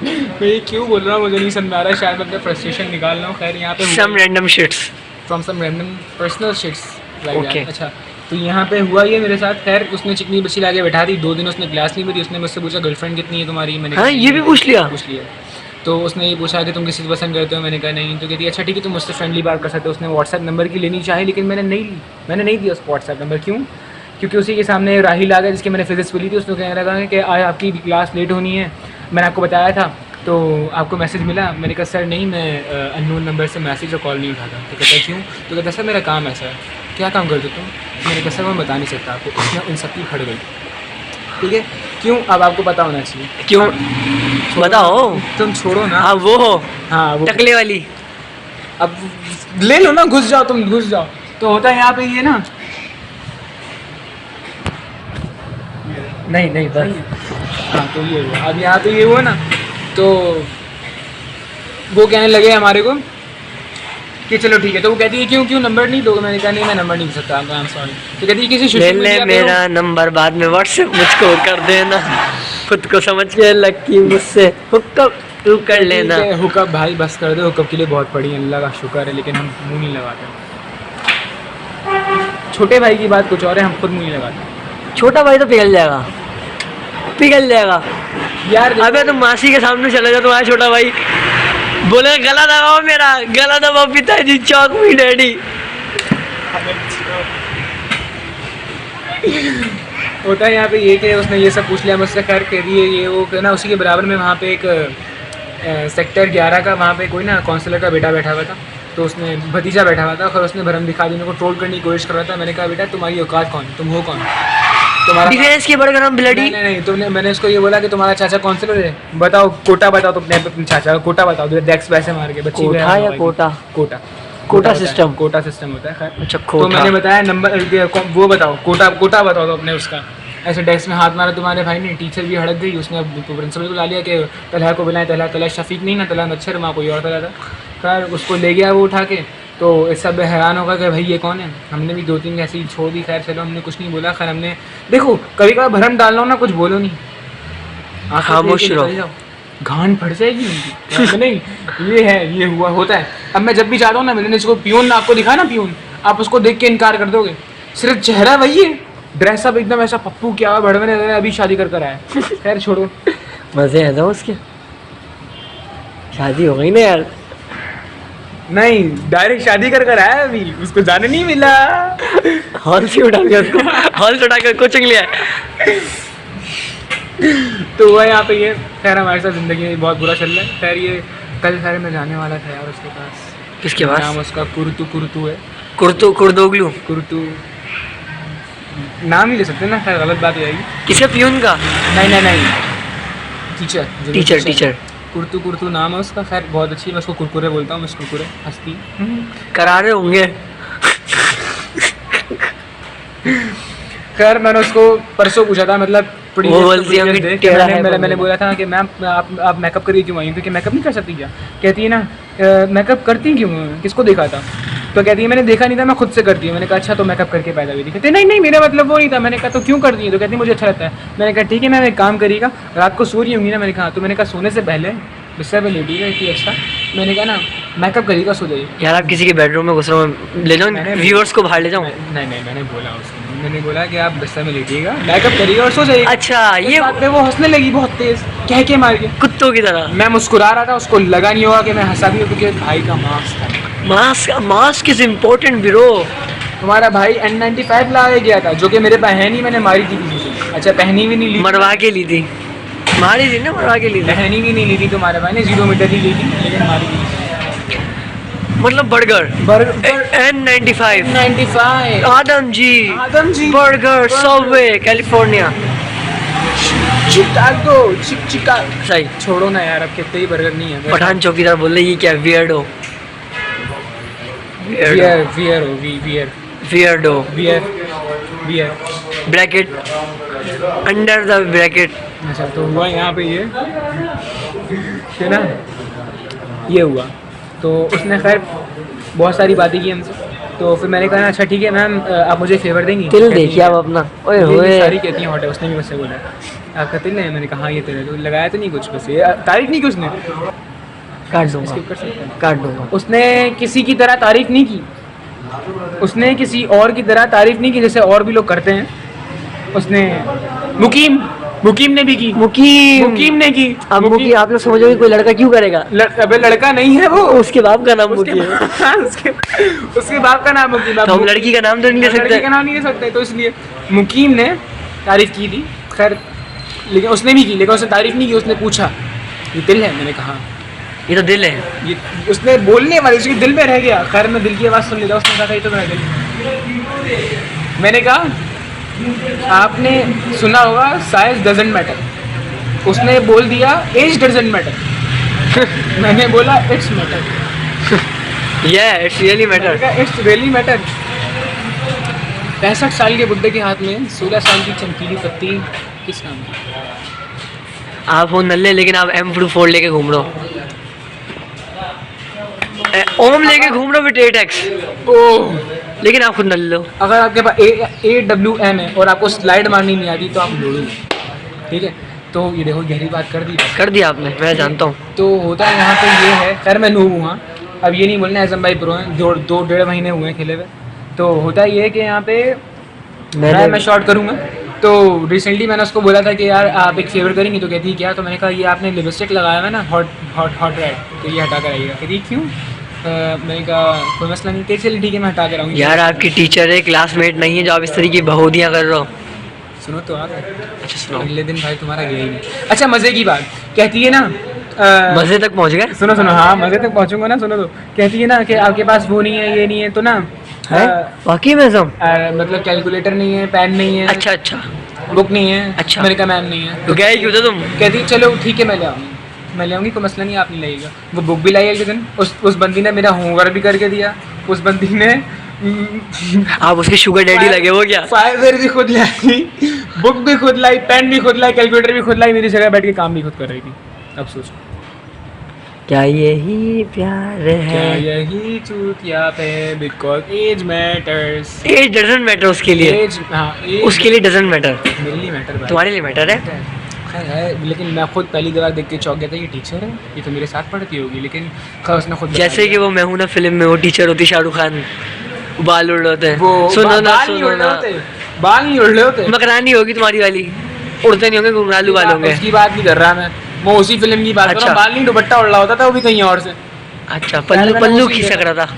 मैं ये क्यों बोल रहा हूँ मुझे नहीं समझ आ रहा है, शायद मैं अपना फ्रस्ट्रेशन निकाल रहा हूँ। खैर यहाँ पे some random shits from some random personal shits like that. अच्छा तो यहाँ पे हुआ ये मेरे साथ। खैर उसने चिकनी बच्ची लाके बैठा दी, 2 दिन उसने क्लास नहीं दी। उसने मुझसे पूछा गर्लफ्रेंड कितनी है तुम्हारी, मैंने हाँ कहा, ये भी पूछ लिया। पूछ लिया। तो उसने ये पूछा कि तुम किसी को पसंद करते हो, मैंने कहा नहीं। तो कहती है अच्छा ठीक है तुम मुझसे फ्रेंडली बात कर सकते हो। उसने व्हाट्सएप नंबर की लेनी चाही लेकिन मैंने नहीं ली, मैंने नहीं दिया उसको व्हाट्सएप नंबर। क्यों? क्योंकि उसी के सामने राहिल आ गया जिसकी मैंने फिजिक्स बोली थी। उसने कहने लगा कि आज आपकी क्लास लेट होनी है, मैंने आपको बताया था तो आपको मैसेज मिला। मैंने कहा सर नहीं, मैं अननोन नंबर से मैसेज और कॉल नहीं उठाता। तो कहता क्यों? तो कहता सर मेरा काम ऐसा है। क्या काम करते तुम? मैंने कहा सर मैं बता नहीं सकता आपको। उसने उन सब की फट गई। ठीक है, क्यों? अब आपको पता होना चाहिए। क्यों बताओ? तुम छोड़ो ना। हाँ वो हो हाँ वो टकले वाली। अब ले लो ना, घुस जाओ, तुम घुस जाओ। तो होता है यहाँ पे ये ना, नहीं नहीं बस। हाँ तो ये हुआ। अब यहाँ पे ये हुआ ना, तो वो कहने लगे हमारे को कि चलो ठीक है। तो वो कहती है क्यों नंबर नहीं दोगे? मैंने कहा नहीं मैं नंबर नहीं दे सकता, आई एम सॉरी। तो कहती है किसी ले सोशल ले मीडिया मेरा नंबर बाद में व्हाट्सएप मुझको कर देना, खुद को समझ के लकी मुझसे हुक्कप तू कर लेना। हुकअप भाई बस कर दो, हुकअप के लिए बहुत पड़ी, अल्लाह का शुक्र है, लेकिन हम मुँह नहीं लगाते। छोटे भाई की बात कुछ और है, हम खुद मुँह नहीं लगाते। छोटा भाई तो पिघल जाएगा, पिघल जाएगा यार अबे तुम मासी के सामने चले जाओ, तुम्हारा छोटा भाई बोले गला दबाओ, मेरा गला दबाओ पिताजी, चौक मी डैडी। होता है यहाँ पे ये कि उसने ये सब पूछ लिया मुझसे। खैर कह दिए ये वो ना, उसी के बराबर में वहाँ पे एक सेक्टर 11 का वहाँ पे कोई ना काउंसलर का बेटा बैठा हुआ था। तो उसने भतीजा बैठा हुआ था और उसने भरम दिखा दी, को ट्रोल करने की कोशिश कर रहा था। मैंने कहा बेटा तुम्हारी औकात कौन, तुम हो कौन? तुम्हारा डिफेंस के बड़े गरम ब्लडी। नहीं तुमने, मैंने उसको ये बोला कि तुम्हारा चाचा काउंसलर है, बताओ कोटा बताओ, तुम अपने चाचा का कोटा बताओ। डेस्क पैसे मार के बच्ची कोठा या quota? Quota, quota system, quota system होता है। खैर अच्छा तो मैंने बताया नंबर वो बताओ, कोटा बताओ तो अपने उसका। ऐसे डेस्क में हाथ मारा तुम्हारे भाई ने, टीचर भी हड़क गई। उसने प्रिंसिपल को ला लिया कि तलहा को बुलाएं, तलहा शफीक नहीं ना, तलहा मच्छर, वहाँ कोई और तलहा था। खैर उसको ले गया वो उठा के। तो इस सब हैरान होगा कि भाई ये कौन है। हमने भी 2-3 ऐसे ही छोड़ दी। खैर चलो हमने कुछ नहीं बोला। खैर हमने देखो कभी कभार भरम डालना हो ना, कुछ बोलो नहीं, खामोश रहो, घान फट जाएगी उनकी। नहीं ये है, ये हुआ होता है। अब मैं जब भी चाहता हूँ ना मिलने, इसको पियून आपको दिखा ना, पियून आप उसको देख के इनकार कर दोगे। सिर्फ चेहरा वही है, ड्रेसअप एकदम ऐसा पप्पू क्या भड़वने लगा, अभी शादी कर आया। खैर छोड़ो, मजे आते उसके, शादी हो गई ना यार। नहीं डायरेक्ट शादी कर आया, अभी उसको जाने नहीं मिला। हॉल से उठा के उसको, हॉल से उठा के कोचिंग लिया। तो वह यहाँ पे ये। खैर हमारे साथ ज़िंदगी में बहुत बुरा चल रहा है। खैर ये कल सारे में जाने वाला था यार उसके पास। किसके पास? नाम उसका कुर्तू है। कुर्दोगलू कुर्तू नाम ही ले सकते हैं ना, खैर गलत बात हो जाएगी। किसका? पियून का? नहीं टीचर। कुर्तू नाम है उसका। खैर बहुत अच्छी, मैं उसको कुरकुरे बोलता हूँ, मैं कुरकुरे हंसती करारे होंगे। खैर मैंने उसको परसों पूछा था, मतलब वो बोलती है मैंने बोला था कि मैम आप मेकअप करिए क्यों आई, क्योंकि मेकअप नहीं कर सकती क्या? कहती है ना मेकअप करती क्यों, किसको देखा था? तो कहती है मैंने देखा नहीं था, मैं खुद से करती हूँ। मैंने कहा अच्छा तो मेकअप करके पैदा हुई थी? कहते नहीं मेरा मतलब वो नहीं था। मैंने कहा तो क्यों करती है? तो कहती मुझे अच्छा लगता है। मैंने कहा ठीक है मैम एक काम करिएगा, रात को सो रही होंगी ना? मैंने कहा तो मैंने कहा सोने से पहले बिस्तर पे लेटिएगा इतनी अच्छा। मैंने कहा ना मेकअप करिएगा, सो जाइए। यार आप किसी के बेडरूम में घुस रहे हो, ले जाओ व्यूअर्स को बाहर ले जाओ। नहीं मैंने बोला उसको, मैंने बोला कि आप बिस्तर में लेटिएगा, मेकअप करिएगा और सो जाइए। अच्छा ये बात पे वो हंसने लगी बहुत तेज, कह के मार के कुत्तों की तरह। मैं मुस्कुरा रहा था, उसको लगा नहीं होगा कि मैं हंसा भी हूँ, क्योंकि भाई का मास्क था। Mask is important bro. तुम्हारा भाई N95 ला गया था, जो कि मेरे पास है नहीं, मैंने मारी थी किसी से। अच्छा पहनी भी नहीं ली, मरवा के ली थी, मारी थी ना, मरवा के ली थी। पहनी भी नहीं ली थी तुम्हारे भाई ने, 0 मीटर ही ली थी, लेकिन मारी थी। मतलब बर्गर N95 आदम जी burger Subway California Chicago Chicago. सही छोड़ो ना यार, अब कितने ही बर्गर नहीं है। पठान चौकीदार बोल रहे ये क्या weirdo wear bracket under the bracket. अच्छा तो हुआ यहाँ पे ये है ना, ये हुआ। तो उसने खैर बहुत सारी बातें की हमसे। तो फिर मैंने कहा अच्छा ठीक है मैम आप मुझे फेवर देंगी? तिल देखिए आप अपना, ओए होए सारी कहती हैं हॉट है। उसने भी मुझसे बोला आपका तिल है? मैंने कहा हाँ ये तिल है। तो लगाया तो नहीं कुछ, बस ये तारीफ नहीं की उसने। काट दूंगा, स्किप कर सकते हैं। काट दूंगा। उसने किसी की तरह तारीफ नहीं की, उसने किसी और की तरह तारीफ नहीं की जैसे और भी लोग करते हैं। उसने मुकीम ने भी की। मुकीम ने की। अब मुकी आप लोग समझोगे कोई लड़का क्यों करेगा? अबे लड़का नहीं है वो, उसके बाप का नाम मुकी है। उसके बाप का नाम मुकीम। तो हम लड़की का नाम तो नहीं ले लड़की सकते। का नाम नहीं ले सकते, तो इसलिए मुकीम ने तारीफ की थी। खैर लेकिन उसने भी की, लेकिन उसने तारीफ नहीं की। उसने पूछा ये दिल है? मैंने कहा ये तो दिल है। ये उसने बोलने वाली उसके दिल में रह गया। खैर मैं दिल की आवाज़ सुन लेता। उसने कहा ये तो मेरा दिल। मैंने कहा आपने सुना होगा साइज डजंट मैटर। उसने बोल दिया एज डजंट मैटर। मैंने बोला it's matter. It's really matter. It's really matter. 65 साल के बुड्ढे के हाथ में 16 साल की चमकीली पत्ती किस काम की? आप हो नल्ले लेकिन आप M4 लेके घूम रहे हो। ओम लेके घूम रहे हो फिर 8x। ओह लेकिन आप खुद नल्ले हो। अगर आपके पास AWM है और आपको स्लाइड मारनी नहीं आती तो आप लोड़ो। ठीक है, तो ये देखो गहरी बात कर दी आपने, मैं जानता हूँ। तो होता है यहाँ पे ये है। खैर मैं नूब हूँ। हाँ, अब ये नहीं बोलना एजम भाई प्रो हैं, 2-1.5 महीने हुए हैं खेले हुए। तो होता ये है कि यहाँ पे मैं शॉर्ट करूँगा। तो रिसेंटली मैंने उसको बोला था कि यार आप एक फेवर करेंगी, तो कहती क्या? तो मैंने कहा ये आपने लिपस्टिक लगाया है ना हॉट रेड, तो ये हटा कर आइएगा। कहती क्यों? मैंने कहा कोई मसला नहीं। कहती चलिए ठीक है मैं हटा कर आऊँगी। यार आपकी टीचर है, क्लासमेट नहीं है जो आप इस तरह की बहोदियाँ कर रहे हो। सुनो तो आप। अच्छा सुनो। अगले दिन भाई तुम्हारा गया ही नहीं। अच्छा मज़े की बात कहती है ना, मजे तक पहुँच गए। सुनो हाँ मज़े तक पहुँचूंगा ना। सुनो तो कहती है ना कि आपके पास वो नहीं है, ये नहीं है, तो ना वाकई में सब मतलब कैलकुलेटर नहीं है, पेन नहीं है, अच्छा बुक नहीं है। अच्छा। मैंने कहा मैम नहीं है। तो गए क्यों थे तुम? कहती चलो ठीक है मैं ले आऊँगी, कोई मसला नहीं, आप नहीं लाइएगा। वो बुक भी लाई एक दिन। उस बंदी ने मेरा होमवर्क भी करके दिया। उस बंदी ने आप उसके शुगर डैडी लगे हो क्या? फाइवर भी खुद लाई, बुक भी खुद लाई, पेन भी खुद लाई, कैलकुलेटर भी खुद लाई, मेरी जगह बैठ के काम भी खुद कर रही थी। अब सोचो क्या यही प्यार है? क्या यही चूतिया पे? Because age matters. Age doesn't matter उसके लिए। एज हाँ उसके लिए डजंट मैटर। मेरे लिए मैटर भाई। तुम्हारे लिए मैटर है। खैर है, लेकिन मैं खुद पहली बार देख के चौंक गया था ये टीचर है, ये तो मेरे साथ पढ़ती होगी। लेकिन खैर उसने खुद जैसे कि वो मैं हूं ना फिल्म में वो टीचर होती शाहरुख खान, बाल उड़ रहे होते हैं। वो सुनो ना बाल नहीं उड़ रहे होते। मकरानी होगी तुम्हारी वाली, उड़ते नहीं होंगे, घुंघरालू बाल होंगे। उसकी बात नहीं कर रहा मैं, वो उसी फिल्म की बात कर रहा हूँ। बाल नहीं दुपट्टा उड़ रहा होता था, वो भी कहीं और से। अच्छा पल्लू खिसक रहा था।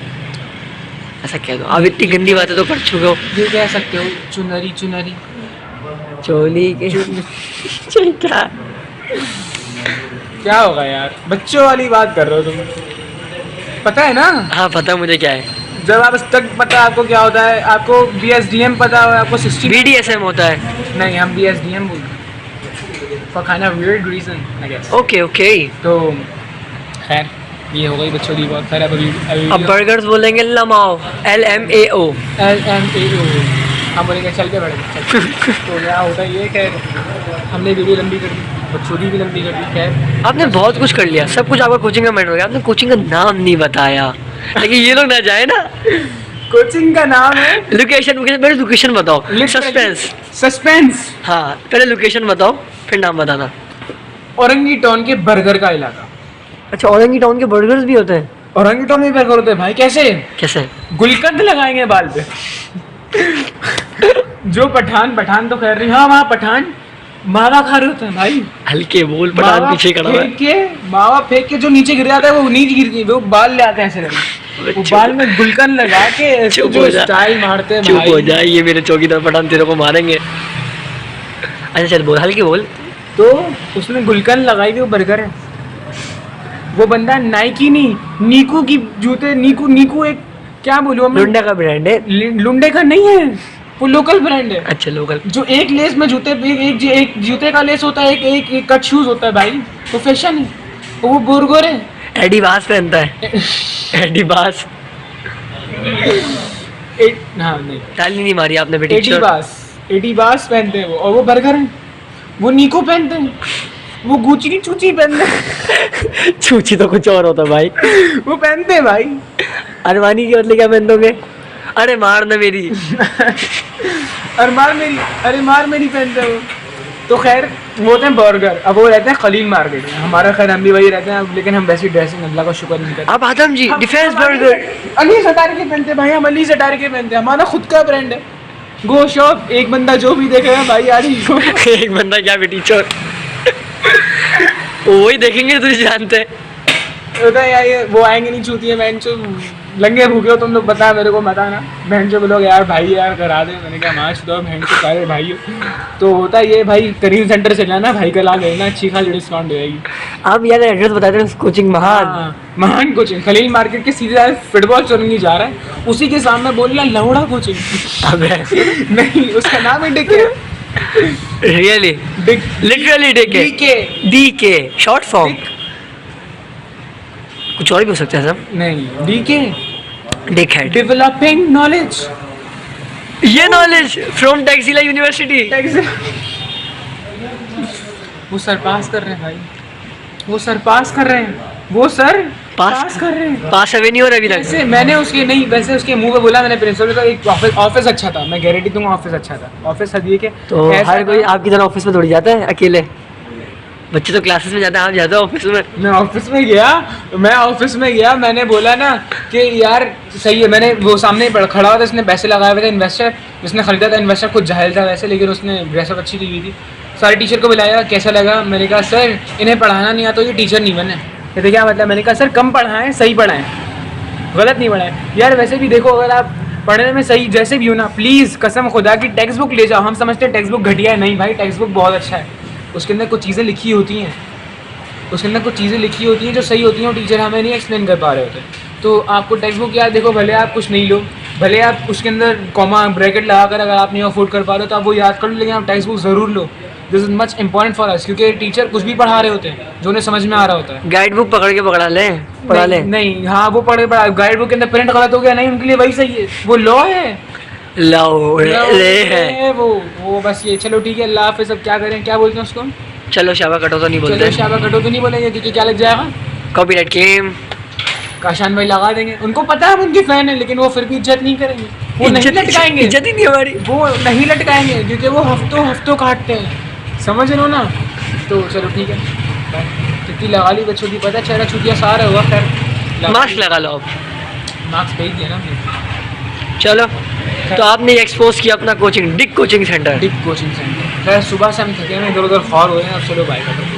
ऐसा कह दो। अब इतनी गंदी बातें तो कर चुके हो। ये कह सकते हो चुनरी चोली के क्या होगा यार, बच्चों वाली बात कर रहे हो तुम, पता है ना? हाँ पता मुझे क्या है। जब आप तक पता है आपको क्या होता है, आपको BSDM पता है, आपको 60 BDSM होता है। नहीं हम BSDM बोलते हैं for kind of weird reason I guess। Okay तो खैर ये हो गई बच्चों की बात। खैर अब बर्गर्स बोलेंगे लमाओ, LMAO। हम बोलेंगे चल के बैठे। तो क्या होता है ये, खैर हमने वीडियो लंबी कर दी, बच्चों की भी लंबी कर दी। खैर आपने बहुत कुछ कर लिया, सब कुछ आपका कोचिंग का मैटर हो गया। आपने कोचिंग का नाम नहीं बताया, लेकिन ये लोग ना जाए ना। कोचिंग का नाम है लोकेशन, पहले लोकेशन बताओ। सस्पेंस। हाँ पहले लोकेशन बताओ फिर नाम बताना। औरंगी टाउन के बर्गर का इलाका। अच्छा औरंगी टाउन के बर्गर्स भी होते हैं? औरंगी टाउन में बर्गर होते हैं भाई। कैसे? गुलकंद लगाएंगे बाल पे। जो पठान तो कह रही, हाँ वहाँ पठान मावा खा रहे होते हैं भाई। हल्के बोल, पठान पीछे खड़ा है। मावा फेंक के जो नीचे गिर जाता है वो नीचे गिरती है, वो बाल ले आते हैं ऐसे करके। वो बाल में गुलकंद लगा के ऐसे जो स्टाइल मारते हैं भाई। चुप हो जा, ये मेरे चौकीदार पठान तेरे को मारेंगे। अच्छा चल बोल, हल्के बोल। तो उसने गुलकंद लगाई हुई, वो बर्गर है। वो बंदा नाइकी नहीं, नीकू की जूते, नीकू एक क्या बोलूं मैं, लुंडे का ब्रांड है। लुंडे का नहीं है, वो लोकल ब्रांड है। अच्छा लोकल। जो एक लेस में जूते, एक जूते का लेस होता है, एक कट शूज होता है भाई, तो फैशन है। वो बोरगोर है, एडिबास पहनता है। एडिबास। हाँ नहीं ताली नहीं मारी आपने बेटी। एडिबास पहनते हैं वो, और वो बर्गर है। वो नीको पहनते हैं, वो गुची की चूची पहनते हैं। चूची तो कुछ और होता है भाई। वो पहनते हैं भाई। अरमानी के बदले क्या पहन दोगे? अरे मार ना मेरी। अरे मार मेरी पहनते हैं वो। तो खैर वो होते हैं बर्गर, अब वो रहते हैं खलील मार्केट में, हमारा खैर हम भी वही रहते हैं, लेकिन हम वैसी ड्रेसिंग अल्लाह का शुक्र नहीं करते। अब आदम जी हम- डिफेंस हम बर्गर अली सटार के पहनते हैं भाई, हम अली सटार के पहनते हैं, हमारा खुद का ब्रांड है गो शॉप। एक बंदा जो भी देखेगा भाई आज ही एक बंदा क्या बेटी चोर वही देखेंगे तुझे जानते हैं। होता है यार, ये वो आएंगे नहीं छूती है बहन चो, लंगे भूखे हो तुम लोग, बता मेरे को बताना बहन चो लोग यार भाई यार करा दे, मैंने कहा मार दो बहन चो सारे भाई हो। तो होता है ये भाई करीम सेंटर से जाना भाई, कल आ गए ना अच्छी खासी डिस्काउंट हो जाएगी। अब यार एड्रेस बता दे कोचिंग महान। हाँ, महान कोचिंग खलील मार्केट के सीधे फुटबॉल चुनगी जा रहा है, उसी के सामने बोल रहा लवड़ा कोचिंग अबे नहीं उसका नाम है DK, really literally DK DK DK short form, कुछ और भी हो सकता है सब। नहीं DK dick head, developing knowledge, ये नॉलेज फ्रॉम टैक्सीला यूनिवर्सिटी। वो सर पास कर रहे हैं भाई, वो सर पास कर रहे हैं, वो सर पास कर रहे हैं। पास अवे नहीं हो रहा अभी तक। वैसे मैंने उसके नहीं, वैसे उसके मुंह पे बोला मैंने प्रिंसिपल का, एक ऑफिस अच्छा था, मैं गारंटी दूंगा ऑफिस अच्छा था, ऑफिस हदिये के तो ऐसा हर कोई था- आपकी तरह ऑफिस में थोड़ी जाता है अकेले, बच्चे तो क्लासेस में जाते हैं, आप जाते हो ऑफिस में। मैं ऑफिस में गया, मैंने बोला ना कि यार सही है, मैंने वो सामने ही खड़ा हुआ था, इसने पैसे लगाए हुए थे, इन्वेस्टर जिसने खरीदा था, इन्वेस्टर खुद जाहिल था वैसे, लेकिन उसने ड्रेसअप अच्छी दी हुई थी। सारे टीचर को बुलाया, कैसा लगा, मैंने कहा सर इन्हें पढ़ाना नहीं आता, ये टीचर नहीं बने। कहते क्या मतलब, मैंने कहा सर कम पढ़ाएं सही पढ़ाएं, गलत नहीं पढ़ाएं। यार वैसे भी देखो अगर आप पढ़ने में सही जैसे भी हो ना, प्लीज़ कसम खुदा की टेक्स्ट बुक ले जाओ। हम समझते हैं टेक्स्ट बुक घटिया है, नहीं भाई टेक्स्ट बुक बहुत अच्छा है, उसके अंदर कुछ चीज़ें लिखी होती हैं, उसके अंदर कुछ चीज़ें लिखी होती हैं जो सही होती हैं, और टीचर हमें नहीं एक्सप्लेन कर पा रहे होते। तो आपको टेक्स्ट बुक यार देखो, भले आप कुछ नहीं लो, भले आप उसके अंदर कॉमा ब्रैकेट लगा कर अगर आप नहीं अफोर्ड कर पा रहे हो तो आप वो याद कर लो, लेकिन आप टेक्स्ट बुक ज़रूर लो। This is much important for us, क्योंकि टीचर कुछ भी पढ़ा रहे होते हैं जो उन्हें समझ में आ रहा होता है। गाइड बुक पकड़ के पढ़ा ले। नहीं हाँ वो पढ़ा, गाइड बुक के अंदर प्रिंट गलत हो गया, नहीं उनके लिए वही सही है, वो लॉ है, लो ले है। वो बस ये। चलो ठीक है, अल्लाह हाफिज़। अब क्या करें, क्या बोलते हैं उसको, चलो शाबा कटो तो नहीं चलो बोलते, शाबा कटो तो नहीं बोलेंगे क्योंकि क्या लग जाएगा, कॉपीराइट क्लेम। काशान भाई लगा देंगे, उनको पता है हम उनके फैन हैं, लेकिन वो फिर भी इज्जत नहीं करेंगे, वो नहीं लटकाएंगे, इज्जत ही नहीं हमारी। वो नहीं लटकाएंगे क्योंकि वो हफ्तों हफ्तों काटते हैं, समझ रहे हो ना। तो चलो ठीक है, छुट्टी लगा ली बच्चों की, पता चला छुट्टियाँ सारा हुआ, खैर मास्क लगा लो अब। मार्क्स भेज दिया ना हमने। चलो तो आपने एक्सपोज किया अपना coaching, Dick coaching centre. Dick coaching centre. खैर सुबह से हम थके हैं, इधर उधर खौर हुए हैं, अब चलो बाय करो।